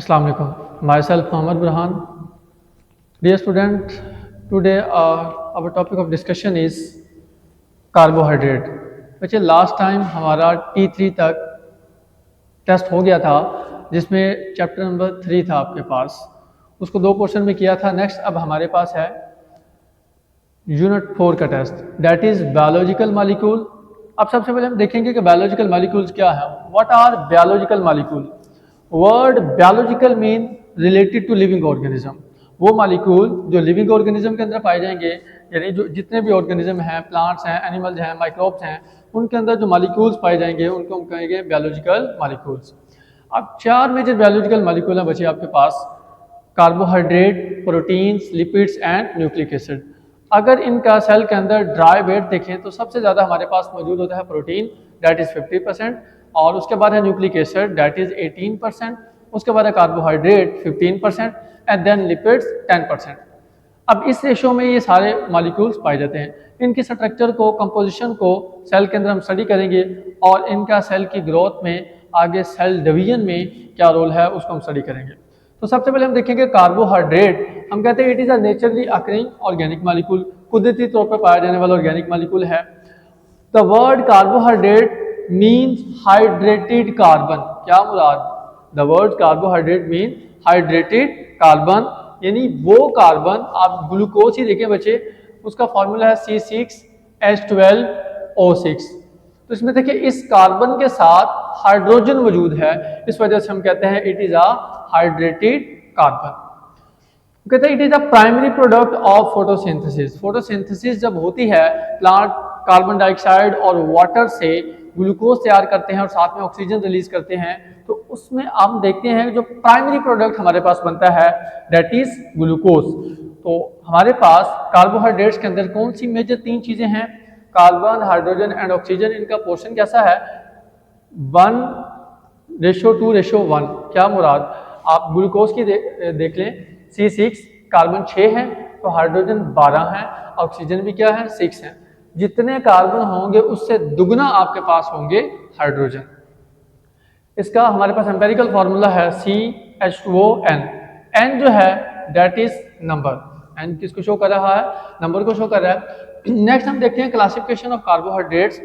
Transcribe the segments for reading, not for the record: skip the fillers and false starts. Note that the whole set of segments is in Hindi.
Assalamu alaikum. Myself Mohammad Burhan. Dear student, today our topic of discussion is carbohydrate. बच्चे लास्ट टाइम हमारा T3 तक टेस्ट हो गया था जिसमें चैप्टर नंबर 3 था आपके पास, उसको 2 पोर्शन में किया था। नेक्स्ट अब हमारे पास है यूनिट 4 का test, that is biological molecule. अब सबसे पहले हम देखेंगे कि बायोलॉजिकल मॉलिक्यूल्स क्या है। What are biological molecule? Word biological mean related to living organism. वो मॉलिक्यूल जो लिविंग ऑर्गेनिज्म के अंदर पाए जाएंगे, यानी जो जितने भी ऑर्गेनिज्म हैं, प्लांट्स हैं, एनिमल्स हैं, माइक्रोब्स हैं, उनके अंदर जो मॉलिक्यूल्स पाए जाएंगे उनको हम कहेंगे बायोलॉजिकल मॉलिक्यूल्स। अब 4 मेजर बायोलॉजिकल मॉलिक्यूल हैं बच्चे आपके पास, carbohydrate, proteins, lipids and nucleic acid. अगर इनका सेल के अंदर ड्राई वेट देखें तो सबसे ज़्यादा हमारे पास मौजूद होता है प्रोटीन, दैट इज़ 50%, और उसके बाद है न्यूक्लिक एसिड, दैट इज़ 18%, उसके बाद है कार्बोहाइड्रेट 15% एंड देन लिपिड्स 10%। अब इस रेशो में ये सारे मॉलिक्यूल्स पाए जाते हैं। इनकी स्ट्रक्चर को, कंपोजिशन को सेल के अंदर हम स्टडी करेंगे और इनका सेल की ग्रोथ में, आगे सेल डिवीजन में क्या रोल है उसको हम स्टडी करेंगे। तो सबसे पहले हम देखेंगे कार्बोहाइड्रेट। हम कहते हैं it is a naturally occurring organic molecule, कुदरती तौर पर पाया जाने वाला ऑर्गेनिक मॉलिक्यूल है। The word carbohydrate means hydrated carbon. क्या मुराद? The word carbohydrate mean hydrated carbon, यानी वो कार्बन, आप ग्लूकोज ही देखें बच्चे, उसका फॉर्मूला है C6H12O6। तो इसमें देखिए इस कार्बन के साथ हाइड्रोजन मौजूद है, इस वजह से हम कहते हैं it is a hydrated carbon. कहते हैं it is a primary product of photosynthesis. Photosynthesis जब होती है, प्लांट कार्बन डाइऑक्साइड और वाटर से ग्लूकोज तैयार करते हैं और साथ में ऑक्सीजन रिलीज करते हैं, तो उसमें हम देखते हैं जो प्राइमरी प्रोडक्ट हमारे पास बनता है दैट इज ग्लूकोज। तो हमारे पास कार्बोहाइड्रेट्स के अंदर कौन सी मेजर 3 चीजें हैं? Carbon, hydrogen and oxygen. इनका पोर्शन कैसा है? 1:2:1। क्या मुराद? आप ग्लूकोज की देख लें, C6, कार्बन 6 है तो हाइड्रोजन 12 है, ऑक्सीजन भी क्या है? 6 है। जितने कार्बन होंगे उससे दुगना आपके पास होंगे हाइड्रोजन। इसका हमारे पास एम्पेरिकल फार्मूला है CH2ON। N जो है दैट इज नंबर, N किसको शो कर रहा है? नंबर को शो कर रहा है। नेक्स्ट हम देखते हैं क्लासिफिकेशन ऑफ कार्बोहाइड्रेट्स।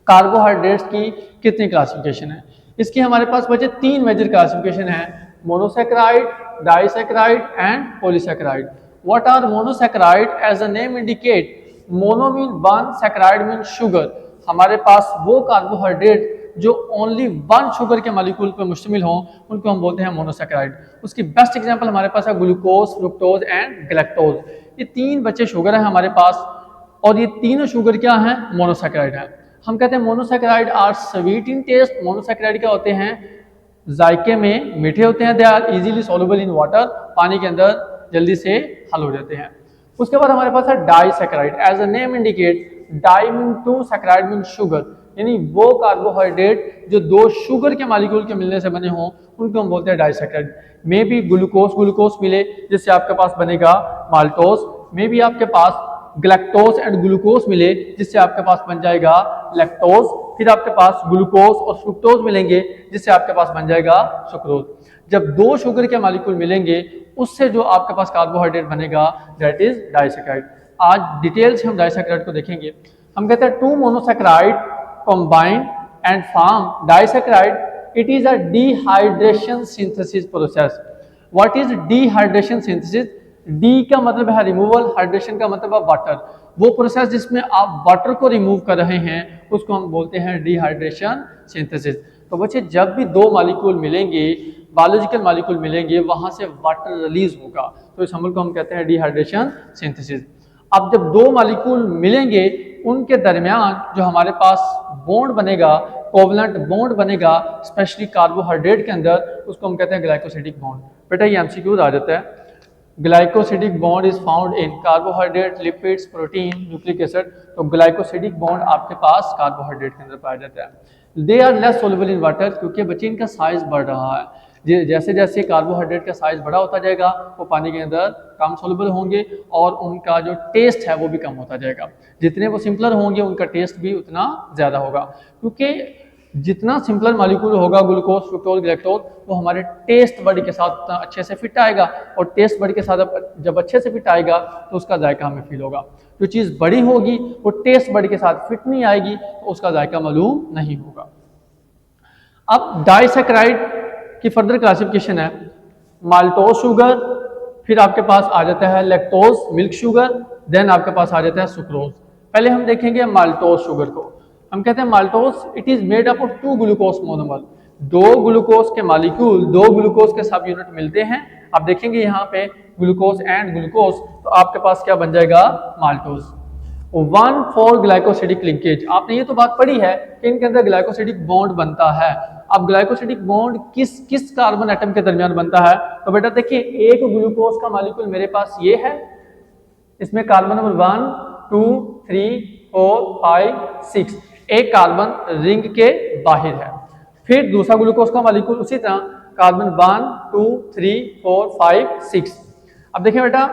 कार्बोहाइड्रेट्स की कितनी क्लासिफिकेशन है? इसकी हमारे पास बचे 3 मेजर क्लासिफिकेशन है, monosaccharide, disaccharide and polysaccharide. What are monosaccharide? As a name indicate, mono mean one, saccharide mean sugar. हमारे पास वो कार्बोहाइड्रेट जो ओनली 1 शुगर के मॉलिक्यूल पर मुश्तमिल हों उनको हम बोलते हैं मोनोसैकेराइड। उसकी बेस्ट एग्जांपल हमारे पास है ग्लूकोज, फ्रुक्टोज एंड गैलेक्टोज। ये 3 बच्चे शुगर हैं हमारे पास, और ये तीनों शुगर क्या हैं? मोनोसैकेराइड हैं। हम कहते हैं monosaccharide are sweet in taste. Monosaccharide क्या होते हैं? जायके में मीठे होते हैं। They are easily soluble in water, पानी के अंदर जल्दी से हल हो जाते हैं। उसके बाद हमारे पास है disaccharide. As a name indicate, di mean 2, saccharide mean sugar, यानी वो कार्बोहाइड्रेट जो 2 शुगर के मॉलिक्यूल के मिलने से बने हों उनको हम बोलते हैं डाइसैकेराइड। मे बी ग्लूकोज मिले जिससे आपके पास बनेगा माल्टोज, मे बी आपके पास गैलेक्टोज एंड ग्लूकोज मिले जिससे आपके पास बन जाएगा लैक्टोज, फिर आपके पास ग्लूकोज और फ्रुक्टोज मिलेंगे जिससे आपके पास बन जाएगा सुक्रोज। जब 2 शुगर के मॉलिक्यूल मिलेंगे उससे जो आपके पास कार्बोहाइड्रेट बनेगा दैट इज डाइसैकेराइड। आज डिटेल से हम डाइसैकेराइड को देखेंगे। हम कहते हैं 2 monosaccharide combined and form disaccharide. It is a dehydration synthesis process. What is dehydration synthesis? D का मतलब है रिमूवल, हाइड्रेशन का मतलब है वाटर। वो प्रोसेस जिसमें आप वाटर को रिमूव कर रहे हैं उसको हम बोलते हैं डिहाइड्रेशन सिंथेसिस। तो बच्चे जब भी 2 मॉलिक्यूल मिलेंगे, बायोलॉजिकल मॉलिक्यूल मिलेंगे, वहां से वाटर रिलीज होगा, तो इस अमल को हम कहते हैं डिहाइड्रेशन सिंथेसिस। अब जब 2 मॉलिक्यूल मिलेंगे उनके दरमियान जो हमारे पास बॉन्ड बनेगा, कोवलेंट बॉन्ड बनेगा, स्पेशली कार्बोहाइड्रेट के अंदर, उसको हम कहते हैं ग्लाइकोसिडिक बॉन्ड। बेटा ये एमसीक्यूज आ जाता है। Glycosidic bond is found in carbohydrate, lipids, protein, nucleic acid. तो ग्लाइकोसिडिक बॉन्ड आपके पास कार्बोहाइड्रेट के अंदर पाया जाता है। They are less soluble in water, क्योंकि बच्चे इनका साइज बढ़ रहा है। जैसे जैसे कार्बोहाइड्रेट का साइज बड़ा होता जाएगा वो पानी के अंदर कम सोल्युबल होंगे और उनका जो टेस्ट है वो भी कम होता जाएगा। जितने वो सिंपलर होंगे उनका टेस्ट भी उतना ज़्यादा होगा, क्योंकि जितना सिंपलर मॉलिक्यूल होगा ग्लूकोज, फ्रुक्टोज, गैलेक्टोज, वो हमारे टेस्ट बड के साथ उतना अच्छे से फिट आएगा, और टेस्ट बड के साथ जब अच्छे से फिट आएगा तो उसका जायका हमें फील होगा। जो चीज़ बड़ी होगी वो टेस्ट बड के साथ फिट नहीं आएगी तो उसका जायका मालूम नहीं होगा। अब डाइसैकेराइड की फर्दर क्लासिफिकेशन है, माल्टोज शुगर, फिर आपके पास आ जाता है लैक्टोज मिल्क शुगर, देन आपके पास आ जाता है सुक्रोज। पहले हम देखेंगे माल्टोज शुगर को। हम कहते हैं maltose it is made up of 2 glucose monomer, 2 glucose के मॉलिक्यूल, 2 ग्लूकोज के सब यूनिट मिलते हैं। आप देखेंगे यहाँ पे ग्लूकोज एंड ग्लूकोज, तो आपके पास क्या बन जाएगा माल्टोज। 1,4 ग्लाइकोसिडिक लिंकेज, आपने ये तो बात पढ़ी है कि इनके अंदर ग्लाइकोसिडिक बॉन्ड बनता है। अब ग्लाइकोसिडिक बॉन्ड किस कार्बन एटम के दरमियान बनता है, तो बेटा देखिए एक ग्लूकोज का मॉलिक्यूल मेरे पास ये है, इसमें कार्बन नंबर 1 2 3 4 5 6, एक कार्बन रिंग के बाहर है। फिर दूसरा ग्लूकोज का मॉलिक्यूल उसी तरह कार्बन 1 2 3 4 5 6। अब देखिए बेटा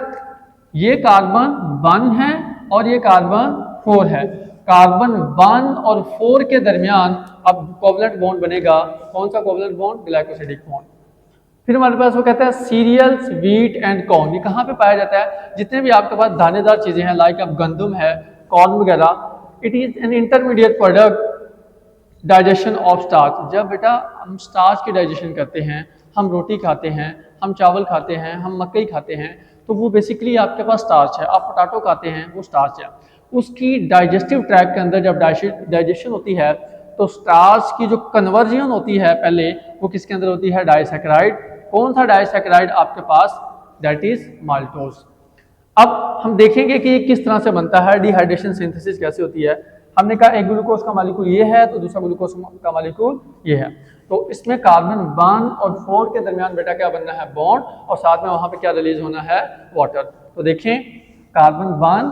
ये कार्बन 1 है और ये कार्बन 4 है। कार्बन 1 और 4 के दरमियान अब कोवलेंट बॉन्ड बनेगा। कौन सा कोवलेंट बॉन्ड? Glycosidic bond. फिर हमारे पास वो कहता है सीरियल्स, व्हीट एंड कॉर्न। ये कहाँ पे पाया जाता है? जितने भी आपके पास दानेदार चीजें हैं लाइक अब गंदम है, कॉर्न वगैरह, it is an intermediate product digestion of starch. जब बेटा हम स्टार्च की डाइजेशन करते हैं, हम रोटी खाते हैं, हम चावल खाते हैं, हम मकई खाते हैं, तो वो बेसिकली आपके पास स्टार्च है। आप पोटैटो खाते हैं, वो स्टार्च है। उसकी डाइजेस्टिव ट्रैक के अंदर जब डाइजेशन होती है तो स्टार्च की जो कन्वर्जन होती है पहले वो किसके अंदर होती है? डाइसैकेराइड। कौन सा डाइसैकेराइड आपके पास? That is maltose. अब हम देखेंगे कि ये किस तरह से बनता है, डिहाइड्रेशन सिंथेसिस कैसे होती है। हमने कहा एक ग्लूकोज का मॉलिक्यूल ये है तो दूसरा ग्लूकोज का मॉलिक्यूल ये है, तो इसमें कार्बन 1 और 4 के दरमियान बेटा क्या बनना है? बॉन्ड, और साथ में वहां पे क्या रिलीज होना है? वाटर। तो देखें कार्बन 1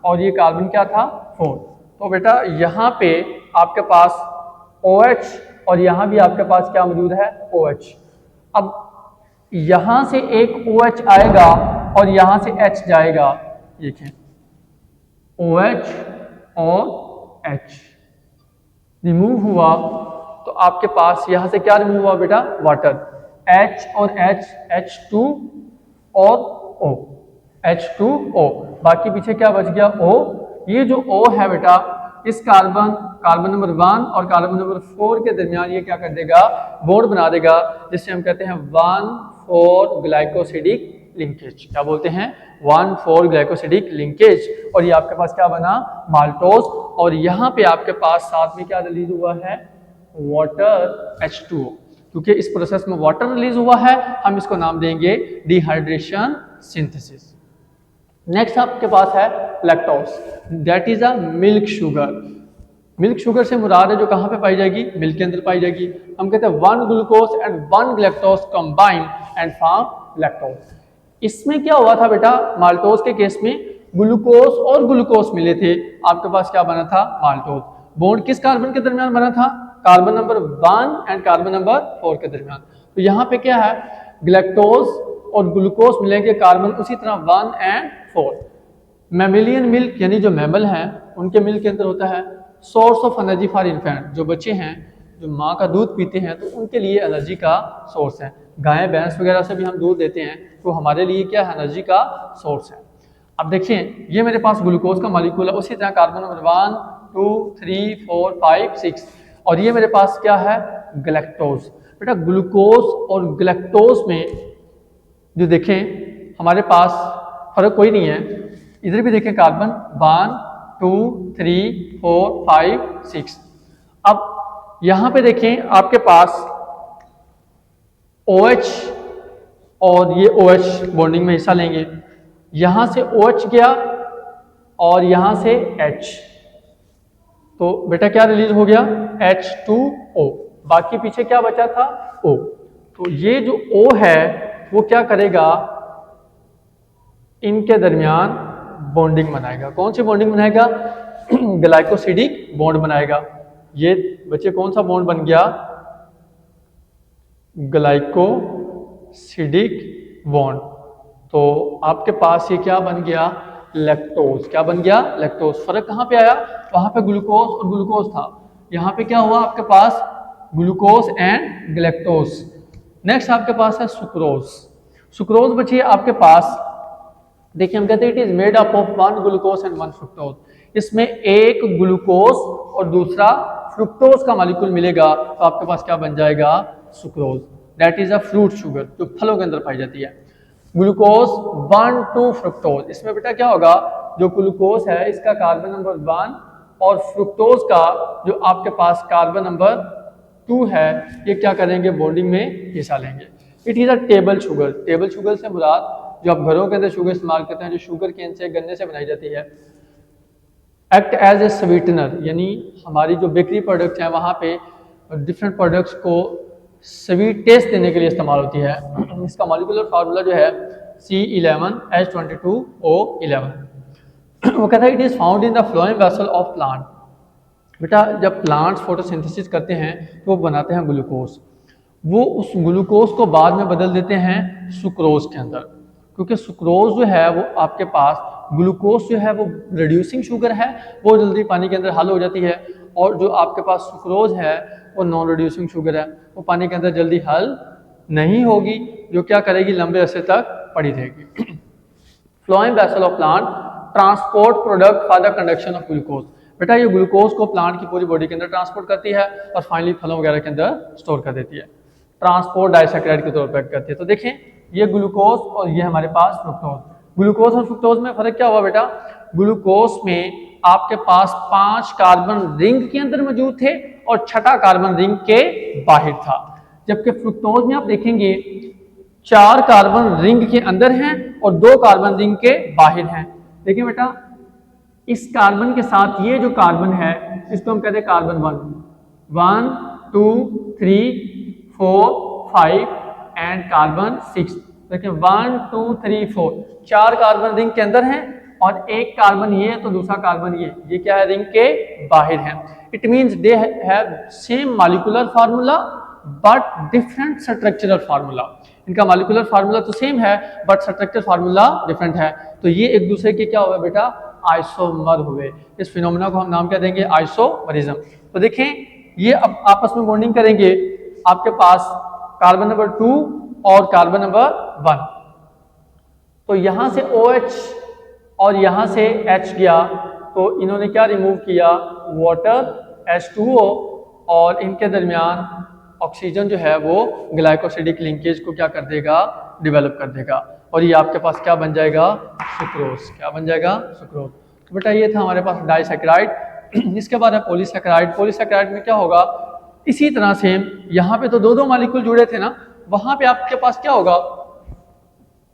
और ये कार्बन क्या था? 4। तो बेटा यहाँ पे आपके पास OH और यहाँ भी आपके पास क्या मौजूद है? OH। अब यहाँ से एक OH आएगा और यहाँ से H जाएगा, देखें OH और H रिमूव हुआ तो आपके पास यहाँ से क्या रिमूव हुआ बेटा? वाटर। H और H, H2 और O, H2O, बाकी पीछे क्या बच गया? O। ये जो O है बेटा इस कार्बन नंबर 1 और कार्बन नंबर 4 के दरमियान ये क्या कर देगा? बॉन्ड बना देगा, जिससे हम कहते हैं 1,4 ग्लाइकोसिडिक लिंकेज। क्या बोलते हैं? 1,4 ग्लाइकोसिडिक लिंकेज। और ये आपके पास क्या बना? माल्टोज। और यहाँ पे आपके पास साथ में क्या रिलीज हुआ है? Water, H2O। क्योंकि इस प्रोसेस में वाटर रिलीज हुआ है, हम इसको नाम देंगे डिहाइड्रेशन सिंथेसिस। नेक्स्ट आपके पास है lactose, that is a milk sugar. Milk sugar से मुराद है जो कहाँ पे पाई जाएगी? मिल्क के अंदर पाई जाएगी। हम कहते हैं 1 glucose and 1 galactose combine and form lactose. इसमें क्या हुआ था बेटा? माल्टोज के केस में ग्लूकोज और ग्लूकोज मिले थे, आपके पास क्या बना था? माल्टोज। बॉन्ड किस कार्बन के दरमियान बना था? Carbon number 1 and carbon number 4 के दरमियान। तो यहाँ पे क्या है? ग्लैक्टोज और ग्लूकोज मिलेंगे कार्बन उसी तरह 1 एंड 4। मैमिलियन मिल्क यानी जो मैमल हैं उनके मिल्क के अंदर होता है source of energy for infant. जो बच्चे हैं जो माँ का दूध पीते हैं तो उनके लिए एनर्जी का सोर्स है। गाय भैंस वगैरह से भी हम दूध देते हैं तो हमारे लिए क्या है? एनर्जी का सोर्स है। अब देखिए ये मेरे पास ग्लूकोज का मॉलिक्यूल है, उसी तरह कार्बन नंबर 1 2 3 4 5 6, और ये मेरे पास क्या है? ग्लैक्टोज। बेटा ग्लूकोज और ग्लैक्टोज में जो देखें हमारे पास फर्क कोई नहीं है। इधर भी देखें कार्बन 1 2 3 4 5 6। अब यहाँ पे देखें आपके पास OH और ये OH बॉन्डिंग में हिस्सा लेंगे। यहाँ से OH गया और यहाँ से H, तो बेटा क्या रिलीज हो गया? H2O। बाकी पीछे क्या बचा था? O। तो ये जो O है वो क्या करेगा? इनके दरमियान बॉन्डिंग बनाएगा। कौन सी बॉन्डिंग बनाएगा? ग्लाइकोसिडिक बॉन्ड बनाएगा। ये बच्चे कौन सा बॉन्ड बन गया? Glycosidic bond. तो आपके पास ये क्या बन गया? लैक्टोज। क्या बन गया? लैक्टोज। फर्क कहाँ पे आया? वहां पे ग्लूकोज और ग्लूकोज था, यहाँ पे क्या हुआ आपके पास, ग्लूकोज एंड गैलेक्टोज। नेक्स्ट आपके पास है सुक्रोज। सुक्रोज बची है आपके पास, देखिए हम कहते हैं it is made up of 1 glucose and 1 fructose. इसमें एक ग्लूकोज और दूसरा फ्रुक्टोज का मॉलिक्यूल मिलेगा तो आपके पास क्या बन जाएगा, sucrose. That is a fruit sugar जो फलों के अंदर पाई जाती है। ग्लूकोज 1 2 फ्रुक्टोज, इसमें बेटा क्या होगा, जो ग्लूकोज है इसका कार्बन नंबर 1 और फ्रुक्टोज का जो आपके पास कार्बन नंबर 2 है, ये क्या करेंगे, बॉन्डिंग में हिस्सा लेंगे। It is a table sugar. Table sugar से मुराद जो आप घरों के अंदर शुगर इस्तेमाल करते हैं, जो शुगर केन से, गन्ने से बनाई जाती है। एक्ट एज ए स्वीटनर, यानी हमारी जो बेकरी प्रोडक्ट्स हैं वहाँ पे डिफरेंट प्रोडक्ट्स को स्वीट टेस्ट देने के लिए इस्तेमाल होती है। इसका मॉलिक्यूलर फार्मूला जो है C11H22O11। वो कहता है it is found in the phloem vessel of plant. बेटा जब प्लांट्स फोटोसिंथेसिस करते हैं तो वो बनाते हैं ग्लूकोज, वो उस ग्लूकोज को बाद में बदल देते हैं सुक्रोज के अंदर, क्योंकि सुक्रोज जो है वो आपके पास, ग्लूकोज जो है वो रिड्यूसिंग शुगर है, वो जल्दी पानी के अंदर हल हो जाती है, और जो आपके पास सुक्रोज है वो नॉन रिड्यूसिंग शुगर है, वो पानी के अंदर जल्दी हल नहीं होगी, जो क्या करेगी, लंबे अरसे तक पड़ी रहेगी। Phloem vessel of plant transport product for the conduction of glucose. बेटा ये ग्लूकोज को प्लांट की पूरी बॉडी के अंदर ट्रांसपोर्ट करती है और फाइनली फलों वगैरह के अंदर स्टोर कर देती है, ट्रांसपोर्ट डाइसैकेराइड के तौर पर करती है। तो देखें ये ग्लूकोज और ये हमारे पास फ्रुक्टोज। ग्लूकोज और फ्रुक्टोज में फर्क क्या हुआ बेटा, ग्लूकोज में आपके पास 5 कार्बन रिंग के अंदर मौजूद थे और 6ठा कार्बन रिंग के बाहर था, जबकि फ्रुक्टोज में आप देखेंगे 4 कार्बन रिंग के अंदर हैं और 2 कार्बन रिंग के बाहर हैं। देखिए बेटा इस कार्बन के साथ ये जो कार्बन है इसको हम कहते हैं कार्बन 1 2 3 4 5 एंड कार्बन 6। देखिए 1 2 3 4 4 कार्बन रिंग के अंदर हैं और एक कार्बन ये है तो दूसरा कार्बन ये क्या है, रिंग के बाहर है। It means they have same molecular formula but different structural formula. इनका मॉलिक्यूलर फार्मूला तो सेम है बट स्ट्रक्चरल फार्मूला डिफरेंट है, तो ये एक दूसरे के क्या हुए बेटा, आइसोमर हुए। इस फिनोमेना को हम नाम क्या देंगे, आइसोमरिज्म। तो देखें ये अब आपस में बॉन्डिंग करेंगे, आपके पास कार्बन नंबर 2 और कार्बन नंबर 1, तो यहां से OH और यहां से H गया, तो इन्होंने क्या रिमूव किया, वाटर H2O, और इनके दरमियान ऑक्सीजन जो है वो ग्लाइकोसिडिक लिंकेज को क्या कर देगा, डेवलप कर देगा, और ये आपके पास क्या बन जाएगा, सुक्रोज। क्या बन जाएगा, सुक्रोज। तो बेटा ये था हमारे पास डाइसैकेराइड। इसके बाद है पॉलीसैकेराइड। पॉलीसैकेराइड में क्या होगा, इसी तरह से यहाँ पे तो 2-2 मॉलिक्यूल जुड़े थे ना, वहां पे आपके पास क्या होगा,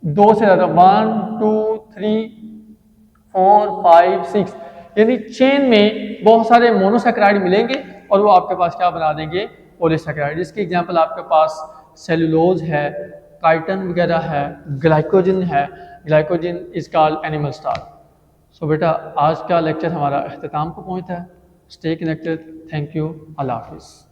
2 से ज्यादा, 1 2 3 4 5 6, यानी चेन में बहुत सारे मोनोसैकेराइड मिलेंगे और वो आपके पास क्या बना देंगे, पॉलीसैकेराइड। इसकी एग्जांपल आपके पास सेलुलोज है, काइटन वगैरह है, ग्लाइकोजन है। Glycogen is called animal starch. So बेटा आज का लेक्चर हमारा अख्ताम को पहुंचता है। Stay connected. Thank you. अल्लाह हाफिज़।